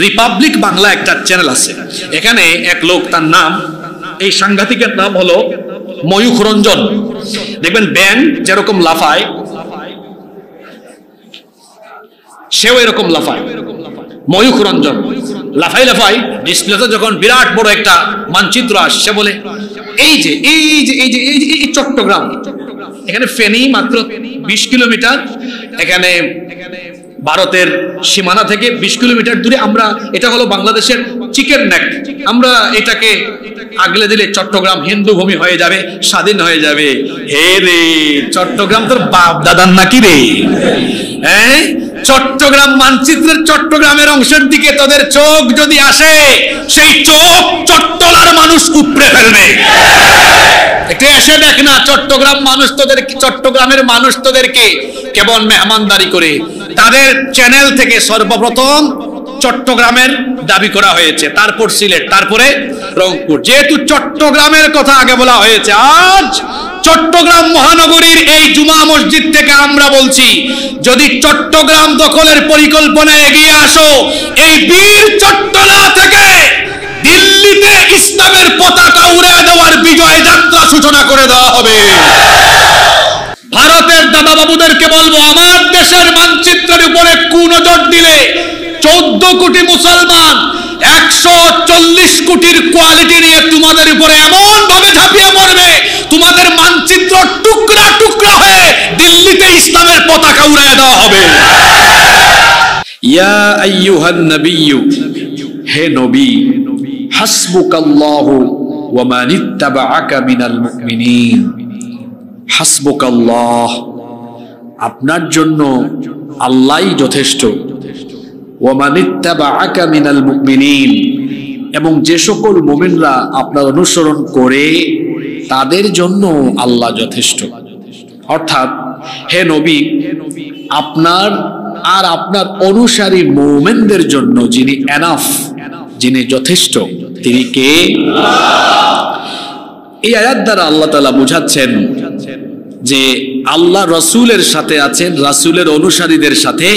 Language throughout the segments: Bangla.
রিপাবলিক বাংলা একটা চ্যানেল আছে, এখানে এক লোক, তার নাম, এই সাংঘাতিকের নাম হলো ময়ূখ রঞ্জন। দেখবেন ব্যাং যেরকম লাফায় সেও এরকম লাফায়। ময়ূখ রঞ্জন লাফাই লাফাই ডিসপ্লেতে যখন বিরাট বড় একটা মানচিত্র আসছে, বলে এই যে এই যে এই যে এই যে এই চট্টগ্রাম, এখানে ফেনী মাত্র 20 কিলোমিটার, এখানে ভারতের সীমানা থেকে 20 কিলোমিটার দূরে। আমরা, এটা হলো বাংলাদেশের চিকেন নেক, আমরা এটাকে আগলে দিলে চট্টগ্রাম হিন্দু ভূমি হয়ে যাবে, স্বাধীন হয়ে যাবে। হে রে, চট্টগ্রাম তোর বাপ দাদার নাকি রে? হ্যাঁ, চট্টগ্রাম মানচিত্রের চট্টগ্রামের অংশের দিকে তোদের চোখ যদি আসে, সেই চোখ চট্টলার মানুষ উপড়ে ফেলবে। একটু এসে দেখ না, চট্টগ্রাম মানুষ তোদের, চট্টগ্রামের মানুষ তোদেরকে কেমন মেহমানদারি করে। তাদের চ্যানেল থেকে সর্বপ্রথম চট্টগ্রামের দাবি করা হয়েছে, তারপর সিলেট, তারপরে রংপুর। যেহেতু চট্টগ্রামের কথা আগে বলা হয়েছে, আজ চট্টগ্রাম মহানগরীর এই জুমা মসজিদ থেকে আমরা বলছি, যদি চট্টগ্রাম দখলের পরিকল্পনা এগিয়ে আসো, এই বীর চট্টলা থেকে দিল্লিতে ইসলামের পতাকা উড়ে দেওয়ার বিজয় যাত্রা সূচনা করে দেওয়া হবে। ভারতের দাদা বাবুদেরকে বলবো, আমার দেশের মানচিত্রের উপরে কুনজর দিলে 14 কোটি মুসলমান 140 কোটির কোয়ালিটি নিয়ে তোমাদের উপরে এমন ভাবে ঝাঁপিয়ে পড়বে, তোমাদের মানচিত্র টুকরা টুকরা হয়ে দিল্লিতে ইসলামের পতাকা উড়িয়ে দেওয়া হবে। ইয়া আইয়ুহান নবিয়্যু, হে নবী, হাসবুকাল্লাহু ওয়া মান ইত্তাবাআকা মিনাল মুমিনিন। হাসবুকাল্লাহ, আপনার জন্য আল্লাহই যথেষ্ট। ওয়া মান ইত্তাবাআকা মিনাল মুমিনিন, এবং যে সকল মুমিনরা আপনার অনুসরণ করে তাদের জন্য আল্লাহ যথেষ্ট। অর্থাৎ হে নবী, আপনার আর আপনার অনুসারী মুমিনদের জন্য যিনি এনাফ, যিনি যথেষ্ট, তিনি কে? এই আয়াত দ্বারা আল্লাহ তাআলা বুঝাচ্ছেন যে আল্লাহ রাসূলের সাথে আছেন, রাসূলের অনুসারীদের সাথে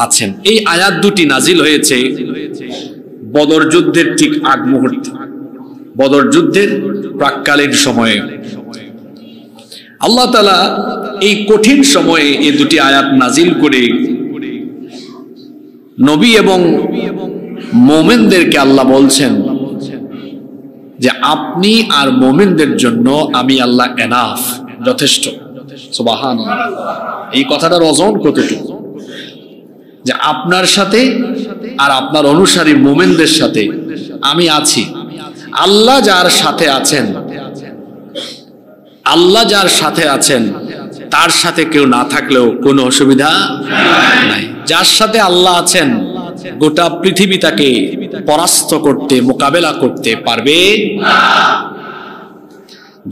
আছেন। এই আয়াত দুটি নাজিল হয়েছে বদর যুদ্ধের ঠিক আগ মুহূর্তে, বদর যুদ্ধের প্রাক্কালীন সময়ে। আল্লাহ তাআলা এই কঠিন সময়ে এই দুটি আয়াত নাজিল করে নবী এবং মুমিনদেরকে আল্লাহ বলছেন যে আপনি আর মুমিনদের জন্য আমি আল্লাহ এনাফ, যথেষ্ট। সুবহানাল্লাহ, এই কথাটার ওজন কতটুকু, যে আপনার সাথে আর আপনার অনুসারী মুমিনদের সাথে আমি আছি। আল্লাহ যার সাথে আছেন, আল্লাহ যার সাথে আছেন, তার সাথে কেউ না থাকলেও কোনো অসুবিধা নাই। যার সাথে আল্লাহ আছেন, গোটা পৃথিবী তাকে পরাস্ত করতে, মোকাবেলা করতে পারবে না।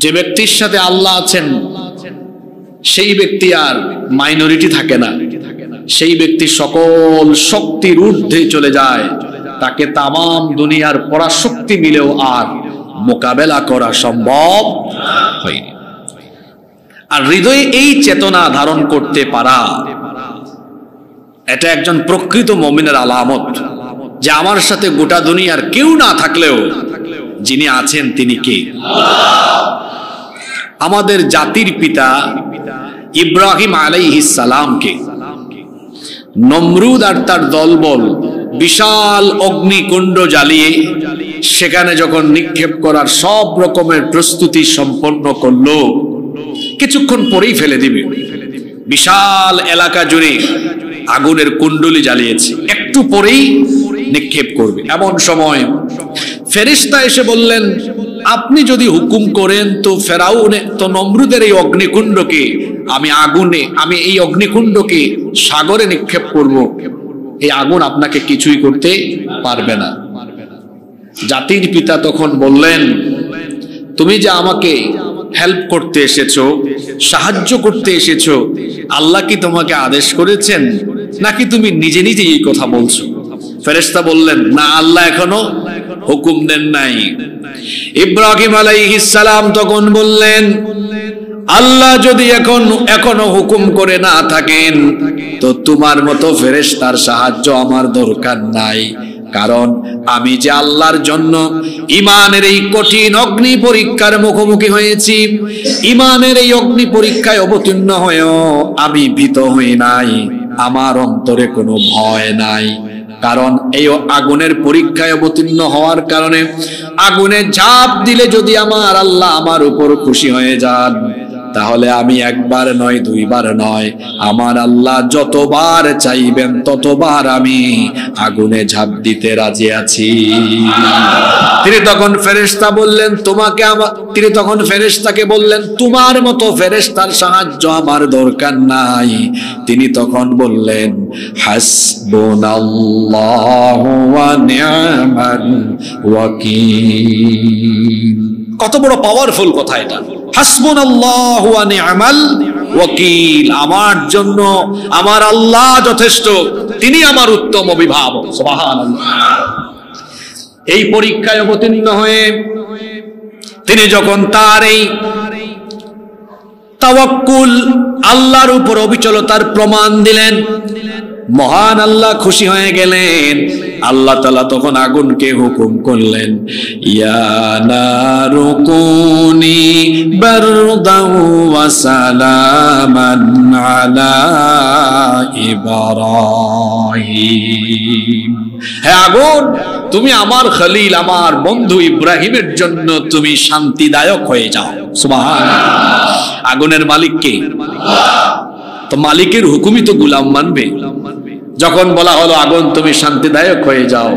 যে ব্যক্তির সাথে আল্লাহ আছেন, সেই ব্যক্তি আর মাইনরিটি থাকে না, সেই ব্যক্তি সকল শক্তির ঊর্ধ্বে চলে যায়। তাকে তামাম দুনিয়ার পরাশক্তি মিলেও আর মোকাবেলা করা সম্ভব হয়নি। আর হৃদয়ে এই চেতনা ধারণ করতে পারা, এটা একজন প্রকৃত মুমিনের আলামত, যে আমার সাথে গোটা দুনিয়ার কেউ না থাকলেও যিনি আছেন তিনি কে? আমাদের জাতির পিতা ইব্রাহিম আলাইহিস সালামকে নমরুদ আর তার দলবল বিশাল অগ্নিকুণ্ড জ্বালিয়ে সেখানে যখন নিক্ষেপ করার সব রকমের প্রস্তুতি সম্পন্ন করলো, কিছুক্ষণ পরেই ফেলে দিবে। বিশাল এলাকা জুড়ে আগুনের কুণ্ডলি জ্বালিয়েছে, একটু পরেই নিক্ষেপ করবে। এমন সময় ফেরেশতা এসে বললেন, আপনি যদি হুকুম করেন তো ফেরাউনে, তো নমরুদের এই অগ্নিকুণ্ডকে আমি এই অগ্নিকুণ্ডকে সাগরে নিক্ষেপ করব, এই আগুন আপনাকে কিছুই করতে পারবে না। জাতির পিতা তখন বললেন, তুমি যে আমাকে হেল্প করতে এসেছো, সাহায্য করতে এসেছো, আল্লাহ কি তোমাকে আদেশ করেছেন নাকি তুমি নিজে নিজে এই কথা বলছো? ফেরেশতা বললেন, না, আল্লাহ এখনো হুকুম দেন নাই। ইব্রাহিম আলাইহিস সালাম তখন বললেন, আল্লাহ যদি এখনো হুকুম করে না থাকেন তো তোমার মতো ফেরেশতার সাহায্য আমার দরকার নাই। কারণ আমি যে আল্লাহর জন্য ঈমানের এই কঠিন অগ্নি পরীক্ষার মুখোমুখি হয়েছি, ঈমানের এই অগ্নি পরীক্ষায় অবতীর্ণ হয়েও আমি ভীত হই নাই, আমার অন্তরে কোনো ভয় নাই। কারণ এই আগুনের পরীক্ষায় অবতীর্ণ হওয়ার কারণে আগুনে ঝাঁপ দিলে যদি আমার আল্লাহ আমার উপর খুশি হয়ে যান, তাহলে আমি একবার নয় দুইবার নয়, আমার আল্লাহ যতবার চাইবেন ততবার আমি আগুনে ঝাঁপ দিতে রাজি আছি। তিনি তখন ফেরেশতাকে বললেন তোমার মতো ফেরেশতার সাহায্য আমার দরকার নাই। তিনি তখন বললেন হাসবুনাল্লাহু ওয়া নি'মাল ওয়াকিল। কত বড় পাওয়ারফুল কথা এটা, হাসবুনাল্লাহু ওয়া নি'মাল ওয়াকিল। আমার জন্য আমার আল্লাহ যথেষ্ট, তিনি আমার উত্তম অভিভাবক। সুবহানাল্লাহ। এই পরীক্ষায় অবতীর্ণ হয়ে তিনি যখন তার এই তাওয়াক্কুল আল্লাহর উপর অবিচলতার প্রমাণ দিলেন, মহান আল্লাহ খুশি হয়ে গেলেন। আল্লাহ তাআলা তখন আগুনকে হুকুম করলেন, ইয়া নারু কুনি বারদাও ওয়া সালামান আলা ইব্রাহিম। হে আগুন, তুমি আমার খলিল, আমার বন্ধু ইব্রাহিমের জন্য তুমি শান্তিদায়ক হয়ে যাও। সুবহানাল্লাহ। আগুনের মালিক কে? তো মালিকের হুকুমই তো গোলাম মানবে। যখন বলা হলো আগুন তুমি শান্তিদায়ক হয়ে যাও,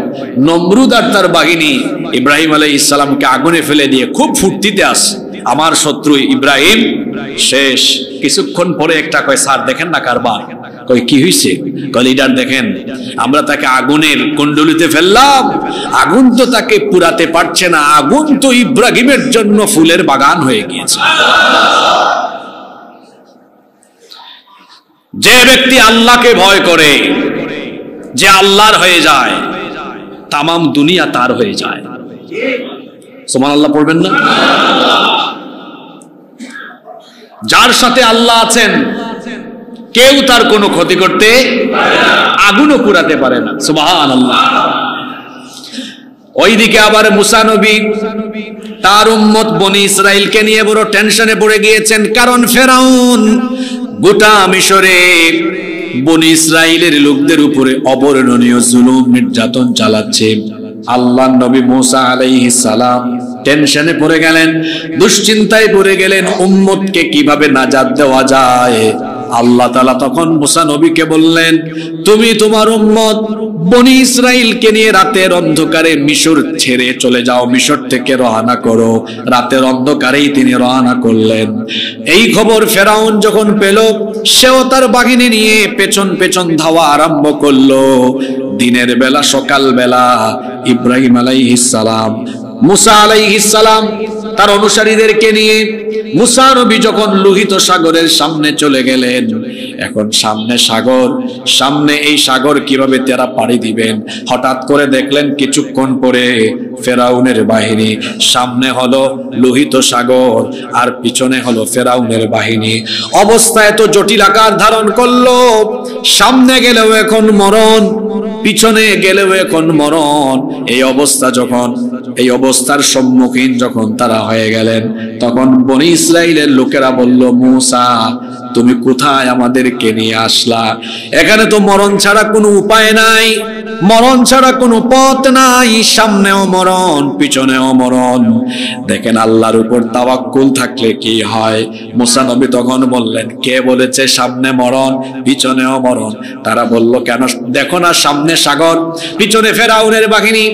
নমরুদ আর তার বাহিনী ইব্রাহিম আলাইহিস সালামকে আগুনে ফেলে দিয়ে খুব ফুর্তিতে আসে, আমার শত্রু ইব্রাহিম শেষ। কিছুক্ষণ পরে একটা কয় স্যার দেখেন না কারবার। কই কি হইছে? কয় লিডার দেখেন, আমরা তাকে আগুনের কুণ্ডলিতে ফেললাম, আগুন তো তাকে পুরাতে পারছে না, আগুন তো ইব্রাহিমের জন্য ফুলের বাগান হয়ে গিয়েছে। যে ব্যক্তি আল্লাহকে ভয় করে, যে আল্লাহর হয়ে যায়, তামাম দুনিয়া তার হয়ে যায়। সুবহানাল্লাহ পড়বেন না? যার সাথে আল্লাহ আছেন কেউ তার কোনো ক্ষতি করতে আগুনও পুরাতে পারে না। সুবহানাল্লাহ। ওইদিকে আবার মুসা নবী তার উম্মত বনি ইসরাইলকে নিয়ে বড় টেনশনে পড়ে গিয়েছেন। কারণ ফেরাউন গোটা মিশরে বনি ইসরাইলের লোকদের উপরে অবর্ণনীয় জুলুম নির্যাতন চালাচ্ছে। আল্লাহর নবী মুসা আলাইহিস সালাম টেনশনে পড়ে গেলেন, দুশ্চিন্তায় পড়ে গেলেন, উম্মতকে কিভাবে নাজাত দেওয়া যায়। আল্লাহ তাআলা তখন মুসা নবীকে বললেন, তুমি তোমার উম্মত বনি ইসরাইলকে নিয়ে রাতের অন্ধকারে মিশর ছেড়ে চলে যাও, মিশর থেকে রওনা করো। রাতের অন্ধকারেই তিনি রওনা করলেন। এই খবর ফেরাউন যখন পেল, সেও তার বাহিনী নিয়ে পেছন পেছন ধাওয়া আরম্ভ করলো। দিনের বেলা, সকাল বেলা ইব্রাহিম আলাইহিস সালাম, মুসা আলাইহিস সালাম তার অনুসারীদেরকে নিয়ে মুসা নবী যখন লোহিত সাগরের সামনে চলে গেলেন। এখন সামনে সাগর, সামনে এই সাগর কিভাবে তারা পাড়ি দিবেন। হঠাৎ করে দেখলেন কিছুক্ষণ পরে ফেরাউনের বাহিনী, সামনে হলো লোহিত সাগর আর পিছনে হলো ফেরাউনের বাহিনী। অবস্থা এত জটিল আকার ধারণ করলো, সামনে গেলেও এখন মরণ, পিছনে গেলেও এখন মরণ। এই অবস্থার সম্মুখীন যখন তারা হয়ে গেলেন, তখন বনি ইসরাইলের লোকেরা বলল, মুসা তুমি কোথায় আমাদেরকে নিয়ে আসলা? এখানে তো মরণ ছাড়া কোনো উপায় নাই, মরণ ছাড়া কোনো পথ নাই, সামনেও মরণ পিছনেও মরণ। দেখেন আল্লাহর উপর তাওয়াক্কুল থাকলে কি হয়। মুসা নবী তখন বললেন, কে বলেছে সামনে মরণ পিছনেও মরণ? তারা বলল, কেন? দেখো না সামনে সাগর, পিছনে ফেরাউনের বাহিনী,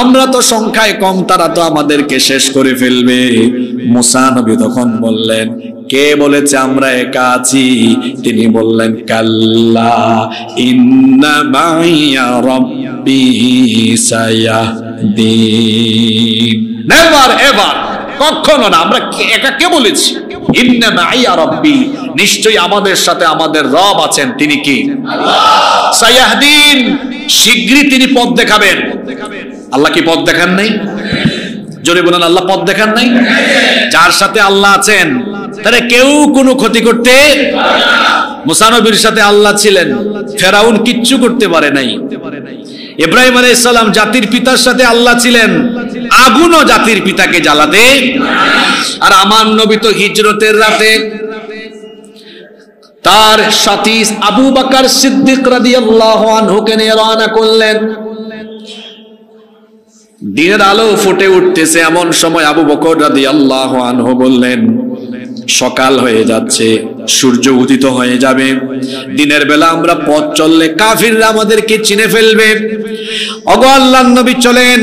আমরা তো সংখ্যায় কম, তারা তো আমাদেরকে শেষ করে ফেলবে। মুসা নবী তখন বললেন, কে বলেছে আমরা একা আছি? তিনি বললেন, কাল্লা ইন্না মাইয়া রাব্বি সায়াহদিন। নেভার এভার, কখনো না, আমরা একা কে বলেছি? ইন্না মাইয়া রাব্বি, নিশ্চয়ই আমাদের সাথে আমাদের রব আছেন। তিনি কি? আল্লাহ। সায়াহদিন, শীঘ্রই তিনি পথ দেখাবেন। আল্লাহ কি পথ দেখান নাই? জোরে বলেন, আল্লাহ পথ দেখান নাই? যার সাথে আল্লাহ আছেন তাহলে কেউ কোনো ক্ষতি করতে পারে না। মুসা নবীর সাথে আল্লাহ ছিলেন, ফেরাউন কিচ্ছু করতে পারে নাই। ইব্রাহিম আলাইহিস সালাম জাতির পিতার সাথে আল্লাহ ছিলেন, আগুনও জাতির পিতাকে জ্বালাতে। আর আমার নবী তো হিজরতের রাতে তার সাথী আবু বকর সিদ্দিক রাদিয়াল্লাহু আনহুকে নিয়ে রওনা করলেন। দিনের আলো ফুটে উঠতেছে, এমন সময় আবু বকর রাদিয়াল্লাহু আনহু বললেন, সকাল হয়ে যাচ্ছে, সূর্য উদিত হয়ে যাবে, দিনের বেলা আমরা পথ চললে কাফিররা আমাদেরকে চিনে ফেলবে। ওগো আল্লাহর নবী চলেন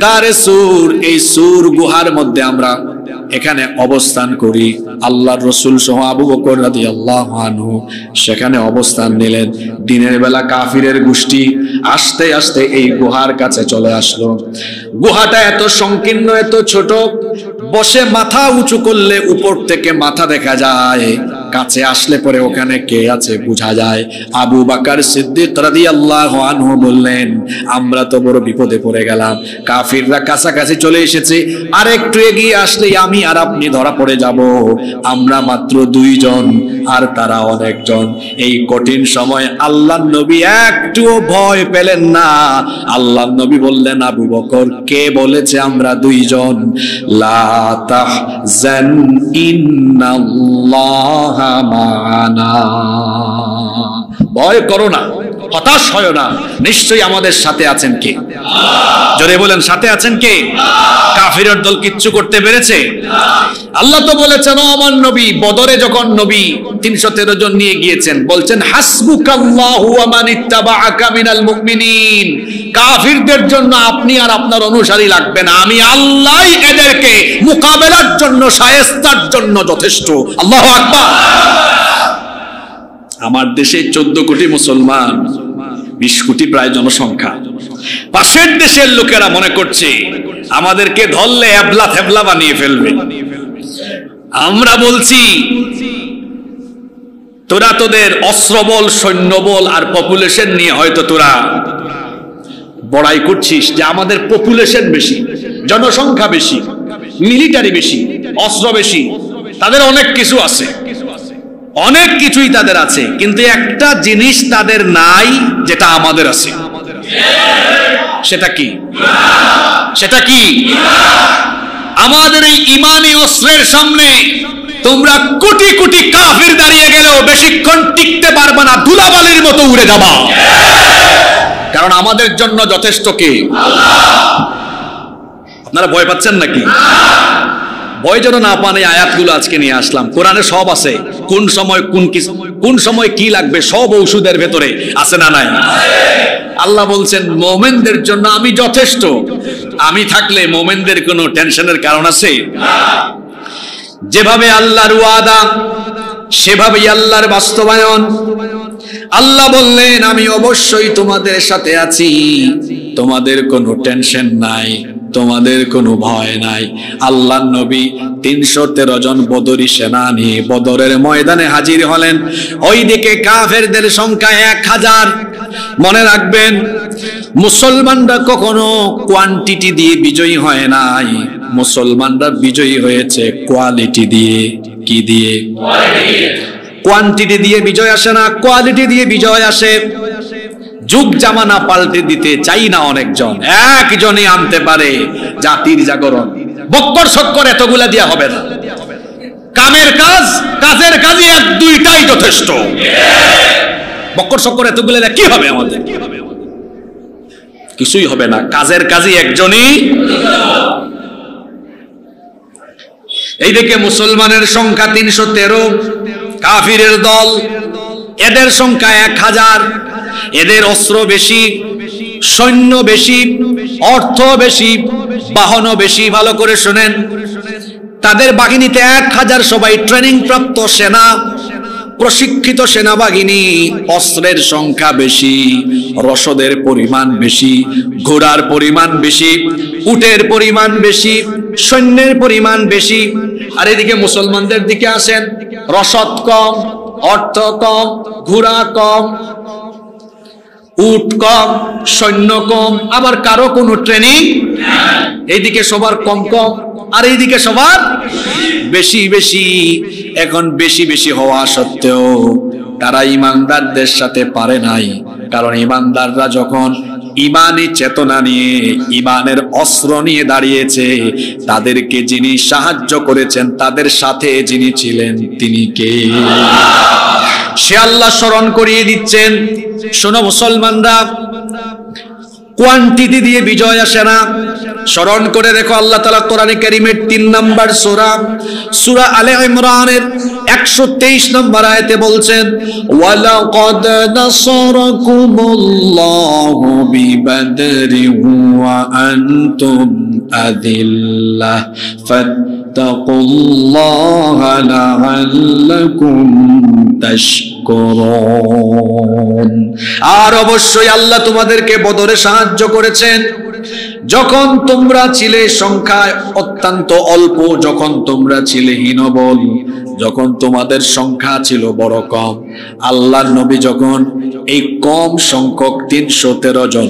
গারে সূর, এই সূর গুহার মধ্যে আমরা এখানে অবস্থান করি। আল্লাহর রাসূল সহ আবু বকর রাদিয়াল্লাহু আনহু সেখানে অবস্থান নিলেন। দিনের বেলা কাফিরের গোষ্ঠী আস্তে আস্তে এই গুহার কাছে চলে আসলো। গুহাটা এত সংকীর্ণ, এত ছোট, বসে মাথা উঁচু করলে উপর থেকে মাথা দেখা যায়, কাছে আসলে পরে ওখানে কে আছে বোঝা যায়। আবু বকর সিদ্দিক রাদিয়াল্লাহু আনহু বললেন, আমরা তো বড় বিপদে পড়ে গেলাম, কাফিররা কাছাকাছি চলে এসেছে, আর একটু এগিয়ে আসলেই আমি আর আপনি ধরা পড়ে যাব। আমরা মাত্র 2 জন আর তারা অনেকজন। এই কঠিন সময় আল্লাহর নবী একটুও ভয় পেলেন না। আল্লাহর নবী বললেন, আবু বকর, কে বলেছে আমরা 2 জন? লা তাহজান ইন্নাল্লাহা মা'ানা, ভয় করো না, হতাশ হয় না, নিশ্চয়ই আমাদের সাথে আছেন কে? জোরে বলেন, সাথে আছেন কে? কাফিরের দল কিচ্ছু করতে পেরেছে? আল্লাহ তো বলেছেন, আমার নবী বদরে যখন নবী 313 জন নিয়ে গিয়েছেন, বলছেন হাসবুকাল্লাহু ওয়া মান ইত্তাবাআকা মিনাল মুমিনিন, কাফিরদের জন্য আপনি আর আপনার অনুসারী লাগবে না, আমি আল্লাহই এদেরকে মোকাবেলার জন্য, শায়েস্তার জন্য যথেষ্ট। আল্লাহু আকবার। আমার দেশে 14 কোটি মুসলমান, 20 কোটি প্রায় জনসংখ্যা। পাশের দেশের লোকেরা মনে করছে আমাদেরকে ধরলে এবলা থেবলা বানিয়ে ফেলবে। আমরা বলছি, তোরা তোদের অস্ত্রবল, সৈন্যবল আর পপুলেশন নিয়ে হয়তো তোরা বড়াই করছিস যে আমাদের পপুলেশন বেশি, জনসংখ্যা বেশি, মিলিটারি বেশি, অস্ত্র বেশি, তাদের অনেক কিছু আছে, অনেক কিছুই তাদের আছে, কিন্তু একটা জিনিস তাদের নাই যেটা আমাদের আছে। সেটা কি? সেটা কি? আমাদের এই ঈমানি অস্ত্রের সামনে তোমরা কোটি কোটি কাফির দাঁড়িয়ে গেলেও বেশিক্ষণ টিকতে পারবে না, ধুলাবালির মতো উড়ে যাবা। কারণ আমাদের জন্য যথেষ্ট কে? আপনারা ভয় পাচ্ছেন নাকি? ভয় যেন না পান, এই আয়াতগুলো আজকে নিয়ে আসলাম। কোরআনে সব আছে, কোন সময় কি লাগবে সব ঔষধের ভেতরে আছে না নাই? আল্লাহ বলছেন মুমিনদের জন্য আমি যথেষ্ট। আমি থাকলে মুমিনদের কোনো টেনশনের কারণ আছে? যেভাবে আল্লাহর ওয়াদা সেভাবেই আল্লাহর বাস্তবায়ন। আল্লাহ বললেন, আমি অবশ্যই তোমাদের সাথে আছি, তোমাদের কোনো টেনশন নাই, তোমাদের কোনো ভয় নাই। আল্লাহর নবী 313 জন বদরি সেনা নিয়ে বদরের ময়দানে হাজির হলেন। ওইদিকে কাফেরদের সংখ্যা 1000। মনে রাখবেন, মুসলমানরা কখনো কোয়ান্টিটি দিয়ে বিজয়ী হয় নাই, মুসলমানরা বিজয়ী হয়েছে কোয়ালিটি দিয়ে। কি দিয়ে? কোয়ান্টিটি দিয়ে বিজয় আসে না, কোয়ালিটি দিয়ে বিজয় আসে। যুগ জামানা পাল্টে দিতে চাই না অনেকজন, একজনই আনতে পারে জাতির জাগরণ। বক্কর সক্কর এতগুলা দিয়া হবে না। কাজের কাজে 1-2টাই যথেষ্ট। বক্কর সক্কর এতগুলা কি হবে? আমাদের কিছুই হবে না। কাজের কাজে একজনই। এইদিকে মুসলমানের সংখ্যা 313, কাফিরের দল এদের সংখ্যা 1000। এদের অস্ত্র বেশি, সৈন্য বেশি, অর্থ বেশি, বাহনও বেশি। ভালো করে শুনেন, তাদের বাহিনীতে 1000 সবাই ট্রেনিং প্রাপ্ত সেনা, প্রশিক্ষিত সেনাবাহিনী। অস্ত্রের সংখ্যা বেশি, রসদের পরিমাণ বেশি, ঘোড়ার পরিমাণ বেশি, উটের পরিমাণ বেশি, সৈন্যের পরিমাণ বেশি। আর এদিকে মুসলমানদের দিকে আসেন, রসদ কম, অর্থ কম, ঘোড়া কম, উট কম, সৈন্য কম, আবার কারো কোনো ট্রেনিং। এইদিকে সবার কম কম, আর এইদিকে সবার বেশি বেশি, এখন বেশি বেশি হওয়া সত্ত্বেও তারা ইমানদারদের সাথে পারে নাই। কারণ ইমানদাররা যখন ইমানি চেতনা নিয়ে, ইমানের অস্ত্র নিয়ে দাঁড়িয়েছে, তাদেরকে যিনি সাহায্য করেছেন, তাদের সাথে যিনি ছিলেন, তিনি কে? সে আল্লাহ স্মরণ করিয়ে দিচ্ছেন। শোনো মুসলমানরা, কোয়ান্টিটি দিয়ে বিজয় আসে না, স্মরণ করে রেখো। আল্লাহ তাআলা কোরআনে কারীমের 3 নম্বর সূরা আলে ইমরানের 123 নম্বর আয়াতে বলছেন, ওয়ালাকাদ নাসারাকুমুল্লাহু বিবাদরিন ওয়া আনতুম আযিল্লাহ ফাত্তাকুল্লাহা লাআল্লাকুম তাশকুরুন। আর অবশ্যই আল্লাহ তোমাদেরকে বদরে সাহায্য করেছেন যখন তোমরা ছিলে সংখ্যায় অত্যন্ত অল্প, যখন তোমরা ছিলে হীনবল, যখন তোমাদের সংখ্যা ছিল বড় কম। আল্লাহর নবী যখন এই কম সংখ্যক 313 জন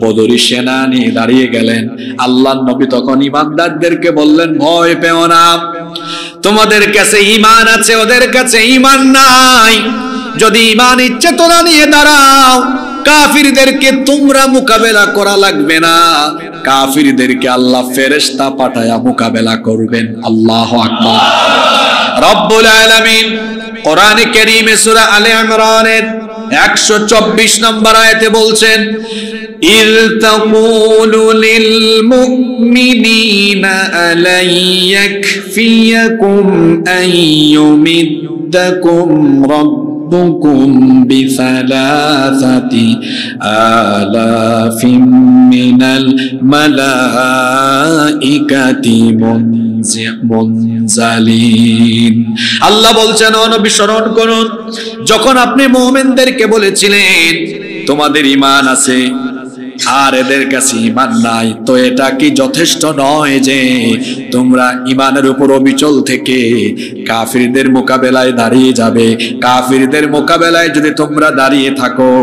বদরি সেনা নিয়ে দাঁড়িয়ে গেলেন, আল্লাহর নবী তখন ইমানদারদেরকে বললেন, ভয় পেও না, তোমাদের কাছে ঈমান আছে, ওদের কাছে ঈমান নাই। যদি ঈমানের চেতনা নিয়ে দাঁড়াও, কাফিরদেরকে তোমরা মোকাবেলা করা লাগবে না, কাফিরদেরকে আল্লাহ ফেরেশতা পাঠায়া মোকাবেলা করবেন। আল্লাহু আকবার। রব্বুল আলামিন কোরআনে কারীমে সূরা আলে ইমরানের 124 নম্বর আয়াতে বলছেন, ইয তাকুলু লিল মুমিনিনা আলাই ইয়াকফিয়াকুম আইয়ুমিদ্দাকুম ربكم بثلاثة آلاف من الملائكة মুনজালিন। আল্লাহ বলছেন, ও নবী স্মরণ করুন, যখন আপনি মুমিনদেরকে বলেছিলেন তোমাদের ঈমান আছে আর এদের কাছে ঈমান নাই, তো এটা কি যথেষ্ট নয় যে তোমরা ঈমানের উপর অবিচল থেকে কাফিরদের মোকাবেলায় দাঁড়িয়ে যাবে? কাফিরদের মোকাবেলায় যদি তোমরা দাঁড়িয়ে থাকো,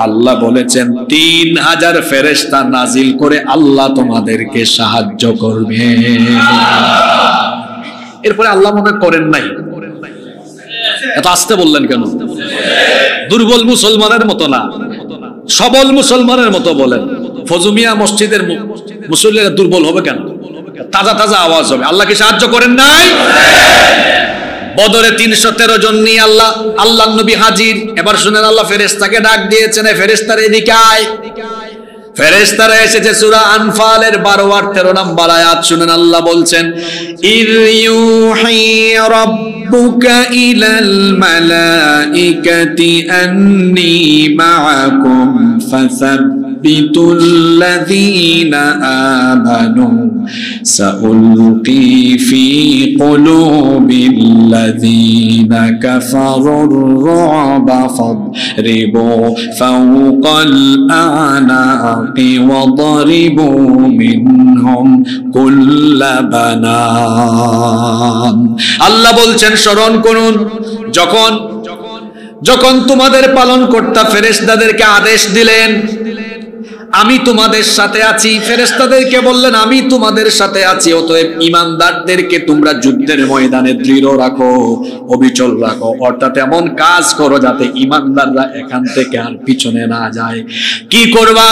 আল্লাহ বলেছেন 3000 ফেরেশতা নাজিল করে আল্লাহ তোমাদেরকে সাহায্য করবে। এরপরে আল্লাহ মনে করেন নাই। এত আস্তে বললেন কেন? দুর্বল মুসলমানের মতো না, সবল মুসলমানের মতো বলেন। ফজুমিয়া মসজিদের মুসল্লিরা দুর্বল হবে কেন? তাজা তাজা আওয়াজ হবে। আল্লাহ কি সাহায্য করেন নাই? বদরে 313 জন নিয়ে আল্লাহ নবী হাজির। এবার শুনেন, আল্লাহ ফেরেশতাকে ডাক দিয়েছেন, ফেরেশতারা এদিকে আয়। ফেরেশতারা এসেছে সূরা আনফালের 12 আর 13 নম্বর আয়াত। শুনেন, আল্লাহ বলছেন, ইয ইউহি রাব্বুকা ইলাল মালাইকাতি আন্নী মাআকুম ফাসাব্বিতুল্লাযীনা আমানু সাউলকি ফি কুলুবিল্লাযীনা কাফারুর রু'বা ফাদরিবু ফাওকাল আ'নাকি ওয়াদরিবু মিনহুম কুল্লা বানান। আল্লাহ বলছেন, স্মরণ করুন, যখন তোমাদের পালনকর্তা ফেরেশতাদেরকে আদেশ দিলেন, আমি তোমাদের সাথে আছি। ফেরেশতাদেরকে বললেন, আমি তোমাদের সাথে আছি, অতএব ঈমানদারদেরকে তোমরা যুদ্ধের ময়দানে দৃঢ় রাখো, অবিচল রাখো, অর্থাৎ এমন কাজ করো যাতে ঈমানদাররা এখান থেকে আর পিছনে না যায়। কি করবা?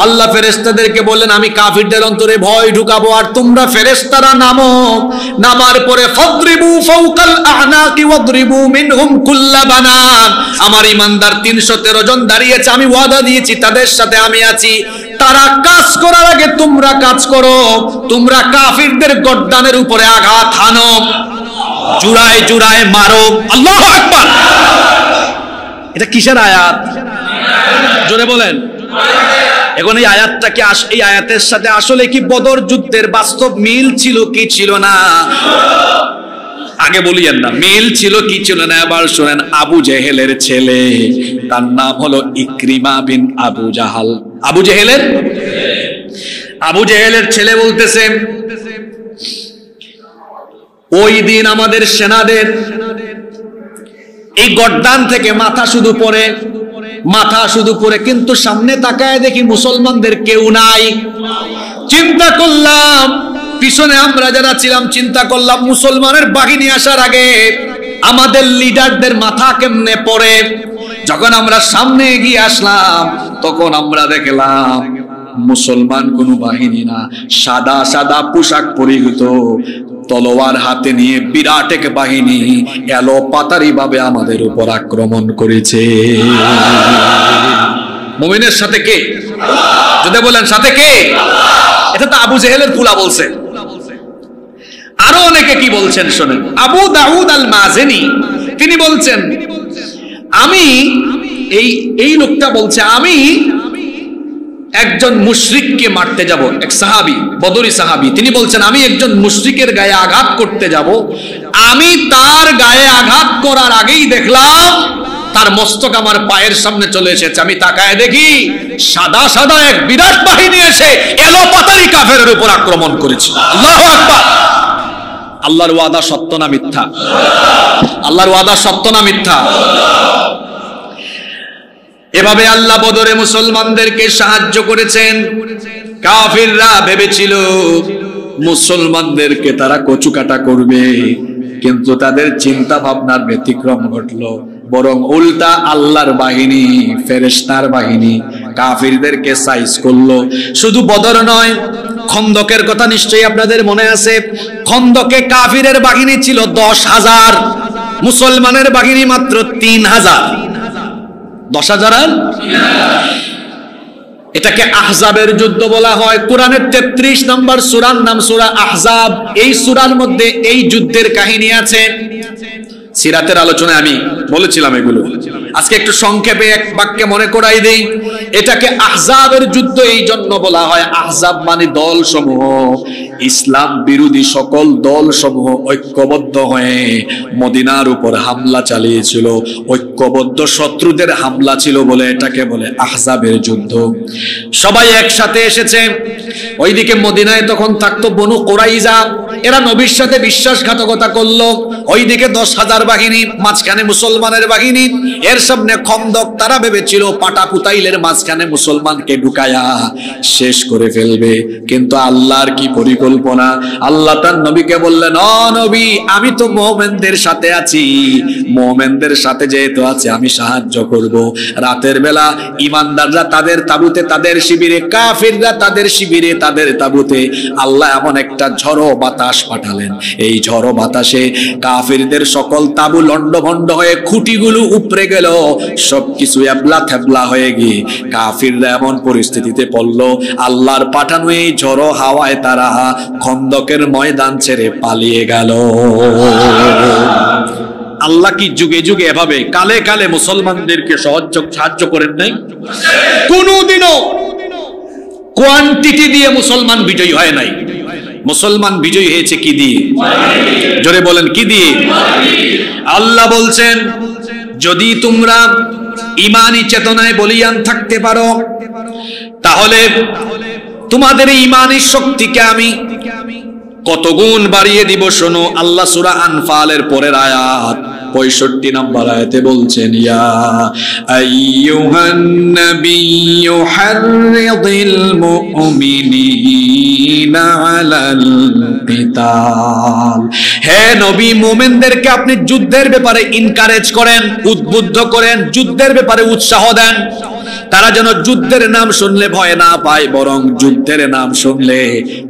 আল্লাহ ফেরেশতাদেরকে বললেন, আমি কাফিরদের অন্তরে ভয় ঢুকাবো, আর তোমরা ফেরেশতারা নামো, নামার পরে ফাদরিবু ফাওকাল আ'নাকি ওয়াদরিবু মিনহুম কুল্লা বানান। আমার ঈমানদার 313 জন দাঁড়িয়েছে, আমি ওয়াদা দিয়েছি তাদের সাথে আমি আছি। তারা কাজ করার আগে তোমরা কাজ করো, তোমরা কাফিরদের গর্দানের উপরে আঘাত হানো, জুড়ায় জুড়ায় মারো। আল্লাহু আকবার। এটা কিসের আয়াত? জোরে বলেন। এখন এই আয়াতটা কি, এই আয়াতের সাথে আসলে কি বদর যুদ্ধের বাস্তব মিল ছিল কি ছিল না? আগে বলিয়েন না, মিল ছিল কি ছিল না। এবার শুনেন, আবু জেহেলের ছেলে, তার নাম হলো ইকরিমা বিন আবু জাহাল। আবু জেহেলের ছেলে বলতেছে, ওই দিন আমাদের সেনাদের এই গর্দান থেকে মাথা শুধু পড়ে, কিন্তু সামনে তাকায় দেখি মুসলমানদের কেউ নাই। চিন্তা করলাম পিছনে আমরা যারা ছিলাম চিন্তা করলাম মুসলমানের বাহিনী আসার আগে আমাদের লিডারদের মাথা কেমনে পড়ে। যখন আমরা সামনে এগিয়ে আসলাম তখন আমরা দেখলাম মুসলমান কোন বাহিনী না, সাদা সাদা পোশাক পরিহিত, তলোয়ার হাতে নিয়ে বিরাট এক বাহিনী এলো পাতারি ভাবে আমাদের উপর আক্রমণ করেছে। মুমিনের সাথে কে? যদি বলেন সাথে কে? এটা তো আবু জেহেলের পুলা বলছে। আরো অনেকে কি বলছেন শোনেন। আবু দাউদ আল মাজিনী তিনি বলছেন, আমি এই লোকটা বলছে আমি একজন মুশরিককে মারতে যাব। এক সাহাবী, বদরি সাহাবী, তিনি বলছেন আমি একজন মুশরিকের গায়ে আঘাত করতে যাব। আমি তার গায়ে আঘাত করার আগেই দেখলাম তার মস্তক আমার পায়ের সামনে চলে এসেছে। আমি তাকায় দেখি সাদা সাদা এক বিরাট বাহিনী এসে এলো পাতারি কাফেরের উপর আক্রমণ করেছে। আল্লাহু আকবার। আল্লাহর ওয়াদা সত্য না মিথ্যা? আল্লাহর ওয়াদা সত্য না মিথ্যা? এভাবে আল্লাহ বদরে মুসলমানদেরকে সাহায্য করেছেন। কাফিররা ভেবেছিল মুসলমানদেরকে তারা কচুকাটা করবে, কিন্তু তাদের চিন্তা ভাবনার ব্যতিক্রম ঘটলো। বরং উল্টা আল্লাহর বাহিনী, ফেরেশতার বাহিনী কাফিরদেরকে সাইজ করলো। শুধু বদর নয়, খন্দকের কথা নিশ্চয়ই আপনাদের মনে আছে। খন্দকে কাফিরের বাহিনী ছিল 10,000, মুসলমানের বাহিনী মাত্র 3,000। 10,000 এটাকে আহজাবের যুদ্ধ বলা হয়। কোরআনের 33 নম্বর সূরার নাম সূরা আহজাব। এই সূরার মধ্যে এই যুদ্ধের কাহিনী আছে। সিরাতের আলোচনায় আমি বলেছিলাম এগুলো। আজকে একটু সংক্ষেপে এক বাক্যে মনে করাই দেই। এটাকে আহজাবের যুদ্ধ এই জন্য বলা হয়, আহজাব মানে দল সমূহ, ইসলাম বিরোধী সকল দল সমূহ ঐক্যবদ্ধ হয়ে মদিনার উপর হামলা চালিয়েছিল। ঐক্যবদ্ধ শত্রুদের হামলা ছিল বলে এটাকে বলে আহজাবের যুদ্ধ। সবাই একসাথে এসেছে। ওইদিকে মদিনায় তখন থাকতো বনু কুরাইজা, এরা নবীর সাথে বিশ্বাসঘাতকতা করলো। ওইদিকে 10,000 বাহিনী, মাঝখানে মুসলমানের বাহিনী, এর সামনে খন্দক। তারা ভেবেছিল পাটা পুতাইলের মাঝখানে মুসলমানকে ঢুকায়া শেষ করে ফেলবে। কিন্তু আল্লাহর কি পরিকল্পনা! আল্লাহ তার নবীকে বললেন, ও নবী, আমি তো মুমিনদের সাথে আছি, মুমিনদের সাথে যেহেতু আছে আমি সাহায্য করব। রাতের বেলা ঈমানদাররা তাদের তাবুতে, তাদের শিবিরে, কাফিররা তাদের শিবিরে, তাদের তাবুতে আল্লাহ এমন একটা ঝড়ো বাতাস পাঠালেন। এই ঝড়ো বাতাসে কাফিরদের সকল তাবু লন্ডভন্ড হয়ে খুঁটিগুলো উপড়ে গেল, সবকিছু এবলা থেবলা হয়ে গিয়ে কাফিররা এমন পরিস্থিতিতে পড়ল, আল্লাহর পাঠানো এই ঝড়ো হাওয়ায় তারা খন্দকের ময়দান ছেড়ে পালিয়ে গেল। আল্লাহ কি যুগে যুগে এভাবে কালে কালে মুসলমানদেরকে সাহায্য করেন নাই? কোনদিনও কোয়ান্টিটি দিয়ে মুসলমান বিজয়ী হয় নাই। মুসলমান বিজয়ী হয়েছে কি দিয়ে? জোরে বলেন, কি দিয়ে? আল্লাহ বলছেন, যদি তোমরা ঈমানি চেতনায় বলিয়ান থাকতে পারো তাহলে তোমাদের ঈমানের শক্তিকে আমি কত গুণ বাড়িয়ে দিব শোনো। আল্লাহ সূরা আনফালের পরের আয়াত 65 নম্বর আয়াতে বলছেন, ইয়া আইয়ুহান নাবিয়্যু হাররিদিল মুমিনিনা আলাল কিতাল। হে নবী, মুমিনদেরকে আপনি যুদ্ধের ব্যাপারে এনকারেজ করেন, উদ্বুদ্ধ করেন, যুদ্ধের ব্যাপারে উৎসাহ দেন। তারা যেন যুদ্ধের নাম শুনলে ভয় না পায়, বরং যুদ্ধের নাম শুনলে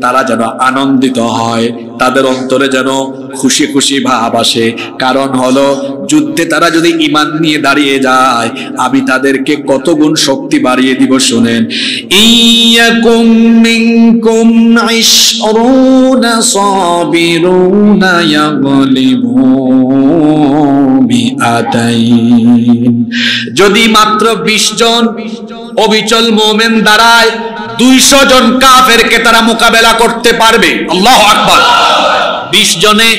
তারা যেন আনন্দিত হয়, তাদের অন্তরে যেন খুশি খুশি ভাব আসে। কারণ হলো যুদ্ধে তারা যদি ঈমান নিয়ে দাঁড়িয়ে যায় আমি তাদেরকে কত গুণ শক্তি বাড়িয়ে দিব শুনেন। ইয়াকুম মিনকুম 20 সাবিরুনা ইয়াগলিবু মিআতাইন। যদি মাত্র 20 জন অবিচল মুমিন দাঁড়ায় 200 জন কাফেরকে তারা মোকাবেলা করতে পারবে। আল্লাহু আকবার। 20 জনে,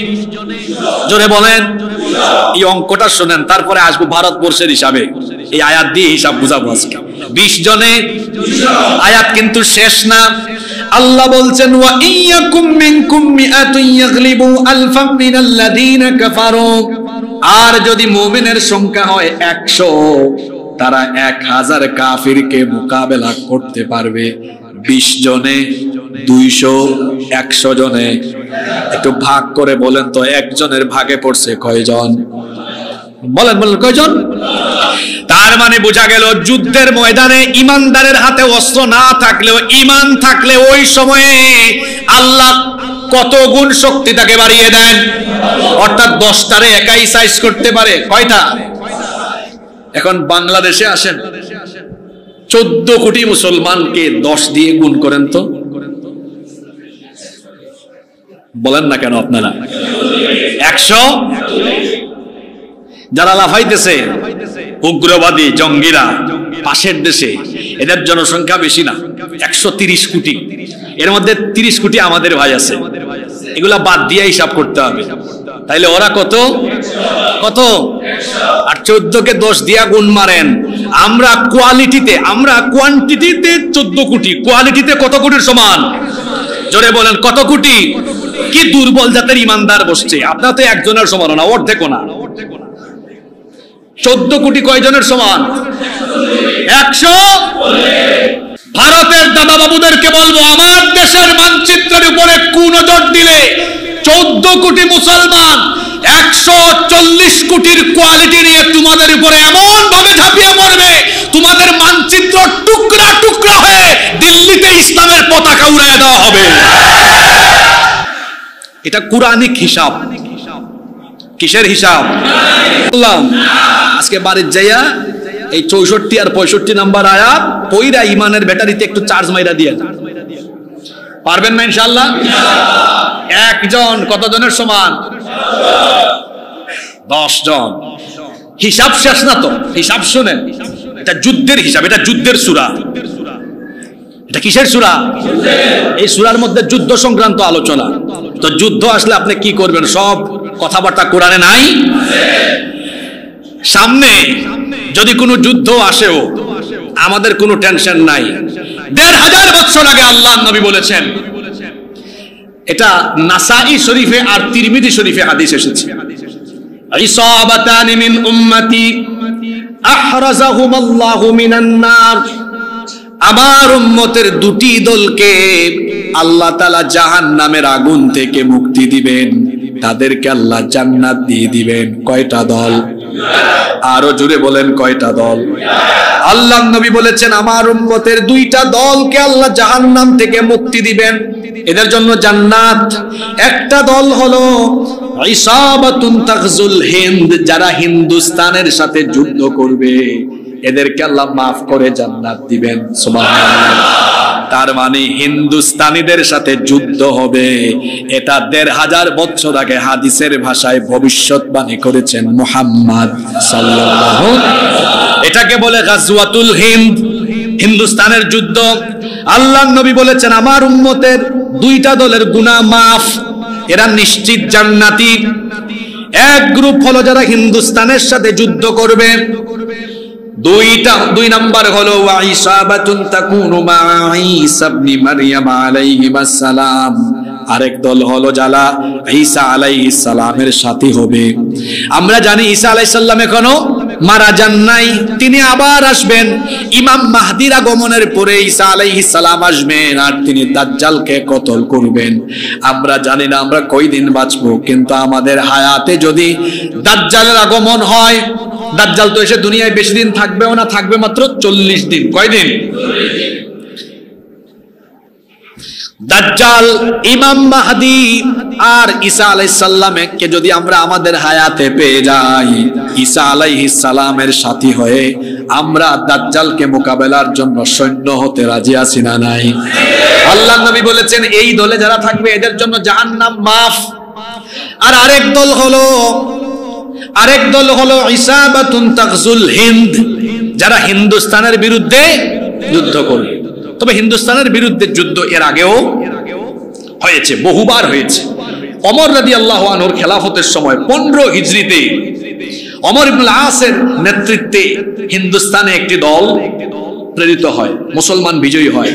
জোরে বলেন, এই অঙ্কটা শুনেন, তারপরে আসবো ভারতবর্ষের হিসাবে। এই আয়াত দিয়ে হিসাব বুঝাবো আজকে। 20 জনে আয়াত কিন্তু শেষ না। আল্লাহ বলছেন, ওয়া ইয়াকুম মিনকুম মিআতুন ইয়াগলিবু আলফাম মিনাল্লাযীনা কাফারু। আর যদি মুমিনের সংখ্যা হয় 100, তারা 1000 কাফিরকে মোকাবেলা করতে পারবে। 20 জনে 200 100 জনে, একটু ভাগ করে বলেন তো একজনের ভাগে পড়ছে কয়জন? বলেন বলেন কয়জন? তার মানে বোঝা গেল যুদ্ধের ময়দানে ইমানদারের হাতে অস্ত্র না থাকলেও ঈমান থাকলে ওই সময়ে আল্লাহ কত গুণ শক্তি তাকে বাড়িয়ে দেন। অর্থাৎ 10টারে একাই সাইজ করতে পারে কয়টা? এখন বাংলাদেশে আসেন, 14 কোটি মুসলমানকে 10 দিয়ে গুণ করেন তো, বলেন না কেন আপনারা? 100। যারা লাফাইতেছে উগ্রবাদী জঙ্গিরা পাশের দেশে, এদের জনসংখ্যা বেশি না, 130 কোটি। এর মধ্যে 30 কোটি আমাদের ভাই আছে, এগুলা বাদ দিয়ে হিসাব করতে হবে। তাইলে ওরা কত কত? আর 14কে 10 দিয়া গুণ মারেন। আমরা কোয়ালিটিতে, আমরা কোয়ান্টিটিতে 14 কোটি, কোয়ালিটিতে কত কোটির সমান? জোরে বলেন কত কোটি? কি দুর্বল জাতের ইমানদার বসছে। আপনার তো একজনের সমান না, অর্ধেকও না। 14 কোটি কয়জনের সমান? 100। ভারতের দাদা বাবুদেরকে বলবো, আমার দেশের মানচিত্রের উপরে কুনজর দিলে 14 কোটি মুসলমান 140 কোটির কোয়ালিটি নিয়ে তোমাদের উপরে এমন ভাবে ঝাঁপিয়ে পড়বে, তোমাদের মানচিত্র টুকরা টুকরা হয়ে দিল্লিতে ইসলামের পতাকা উড়িয়ে দেওয়া হবে। এটা কুরআনিক হিসাব। কিসের হিসাব? আজকে বাড়ির যাইয়া এই 64 আর 65 নাম্বার আয়াত পয়রা ইমানের ব্যাটারিতে একটু চার্জ মাইরা দিয়ে পারবেন না ইনশাআল্লাহ? একজন কতজনের সমান? 10 জন। হিসাব শেষ না তো, হিসাব শুনেন। এটা যুদ্ধের হিসাব, এটা যুদ্ধের সূরা। এটা কিসের সূরা? এই সূরার মধ্যে যুদ্ধ সংক্রান্ত আলোচনা। তো যুদ্ধ আসলে আপনি কি করবেন? সব কথাবার্তা কোরআনে নাই। সামনে যদি কোনো যুদ্ধ আসেও আমাদের কোনো টেনশন নাই। 1500 বছর আগে আল্লাহর নবী বলেছেন, এটা নাসাই শরীফে আর তিরমিজি শরীফে হাদিস এসেছে, ইসাবাতানি মিন উম্মতি আহরাজাহুমাল্লাহু মিনান নার। আমার উম্মতের 2টি দলকে আল্লাহ তাআলা জাহান্নামের আগুন থেকে মুক্তি দিবেন, তাদেরকে আল্লাহ জান্নাত দিয়ে দিবেন। কয়টা দল? আরো জোরে বলেন কয়টা দল? আল্লাহর নবী বলেছেন আমার উম্মতের 2টা দলকে আল্লাহ জাহান্নাম থেকে মুক্তি দিবেন, এদের জন্য জান্নাত। একটা দল হলো ইসাবাতুন তাগজুল হিন্দ, যারা হিন্দুস্তানের সাথে যুদ্ধ করবে, এদেরকে আল্লাহ মাফ করে জান্নাত দিবেন। সুবহানাল্লাহ। তার মানে হিন্দুস্তানিদের সাথে যুদ্ধ হবে, এটা 1500 বছর আগে হাদিসের ভাষায় ভবিষ্যৎবাণী করেছেন মুহাম্মদ সাল্লাল্লাহু। এটাকে বলে গাজওয়াতুল হিন্দ, হিন্দুস্তানের যুদ্ধ। আল্লাহর নবী বলেছেন আমার উম্মতের 2টা দলের গুনাহ মাফ, এরা নিশ্চিত জান্নাতি। এক গ্রুপ হলো যারা হিন্দুস্তানের সাথে যুদ্ধ করবে, 2 নাম্বার হলো ওয়াইসাবাতুন তাকুনু মা ঈসা ইবনে মারইয়াম আলাইহিস সালাম। আরেক দল হলো যারা ঈসা আলাইহিস সালামের সাথী হবে। আমরা জানি ঈসা আলাইহিস সালাম এখনো মারা যান নাই, তিনি আবার আসবেন। ইমাম মাহদির আগমনের পরে ঈসা আলাইহিস সালাম আসবেন আর তিনি দাজ্জালকে কতল করবেন। আমরা জানি না আমরা কয়দিন বাঁচবো, কিন্তু আমাদের হায়াতে যদি দাজ্জালের আগমন হয়, দাজ্জাল তো এসে দুনিয়ায় বেশি দিন থাকবেও না, থাকবে মাত্র 40 দিন। কয়দিন? দাজ্জাল, ইমাম মাহদি আর ঈসা আলাইহিস সালামকে যদি আমরা আমাদের হায়াতে পেয়ে যাই, ঈসা আলাইহিস সালামের সাথী হয়ে আমরা দাজ্জালকে মোকাবেলার জন্য সৈন্য হতে রাজি আছি না নাই? আল্লাহর নবী বলেছেন এই দলে যারা থাকবে এদের জন্য জাহান্নাম মাফ। আর আরেক দল হলো ইসাবাতুন তাগজুল হিন্দ, যারা হিন্দুস্তানের বিরুদ্ধে যুদ্ধ করবে। তবে হিন্দুস্তানের বিরুদ্ধে যুদ্ধ এর আগেও হয়েছে, বহুবার হয়েছে। ওমর রাদিয়াল্লাহু আনহুর খেলাফতের সময় 15 হিজরিতে ওমর ইবনুল আসের নেতৃত্বে হিন্দুস্তানে একটি দল প্রেরিত হয়, মুসলমান বিজয়ী হয়।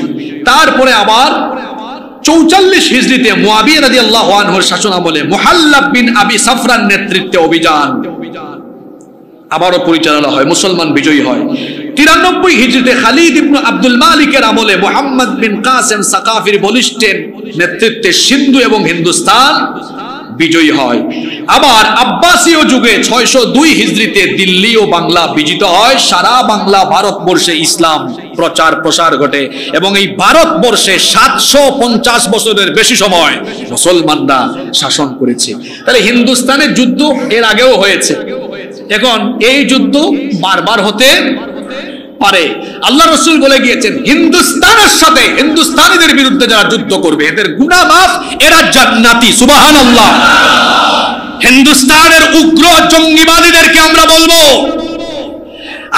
তারপরে আবার 44 হিজরিতে মুয়াবিয়া রাদিয়াল্লাহু আনহুর শাসনামলে মুহাল্লাব বিন আবি সাফরার নেতৃত্বে অভিযান। আবারও পরিচালনা হয়, মুসলমান বিজয়ী হয়। 93 হিজরিতে খালিদ ইবনে আব্দুল মালিকের আমলে মুহাম্মদ বিন কাসেম সাকাফির বলিষ্ঠের নেতৃত্বে সিন্ধু এবং হিন্দুস্তান বিজয়ী হয়। আবার আব্বাসীয় যুগে 602 হিজরিতে দিল্লি ও বাংলা বিজিত হয়। সারা বাংলা ভারতবর্ষে ইসলাম প্রচার প্রসার ঘটে এবং এই ভারতবর্ষে 750 বছরের বেশি সময় মুসলমানরা শাসন করেছে। তাহলে হিন্দুস্তানের যুদ্ধ এর আগেও হয়েছে, এখন এই যুদ্ধ বারবার হতে পারে। আল্লাহ রাসূল বলে গিয়েছেন, হিন্দুস্তানের সাথে হিন্দুস্তানীদের বিরুদ্ধে যারা যুদ্ধ করবে এদের গুনাহ মাফ, এরা জান্নাতি। সুবহানাল্লাহ। হিন্দুস্তানের উগ্র জঙ্গিবাদীদেরকে আমরা বলবো,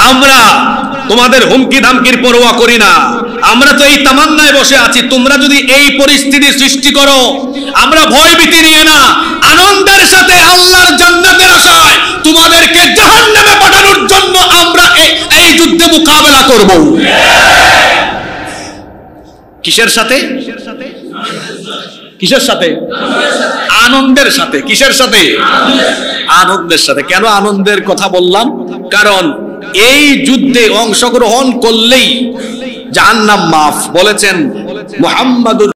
আমরা তোমাদের হুমকি ধামকির পরোয়া করি না, আমরা তো এই তামান্নায় বসে আছি, তোমরা যদি এই পরিস্থিতি সৃষ্টি করো, আমরা ভয়ভীতি নিয়ে না, আনন্দের সাথে আল্লাহর জান্নাতের আশায় তোমাদেরকে জাহান্নামে পাঠানোর জন্য আমরা এই যুদ্ধে মোকাবেলা করব। কিসের সাথে? কিসের সাথে? আনন্দের সাথে। কিসের সাথে? আনন্দের সাথে। কেন আনন্দের কথা বললাম? কারণ এই যুদ্ধে অংশগ্রহণ করলেই জাহান্নাম মাফ। বলেছেন মুহাম্মাদুর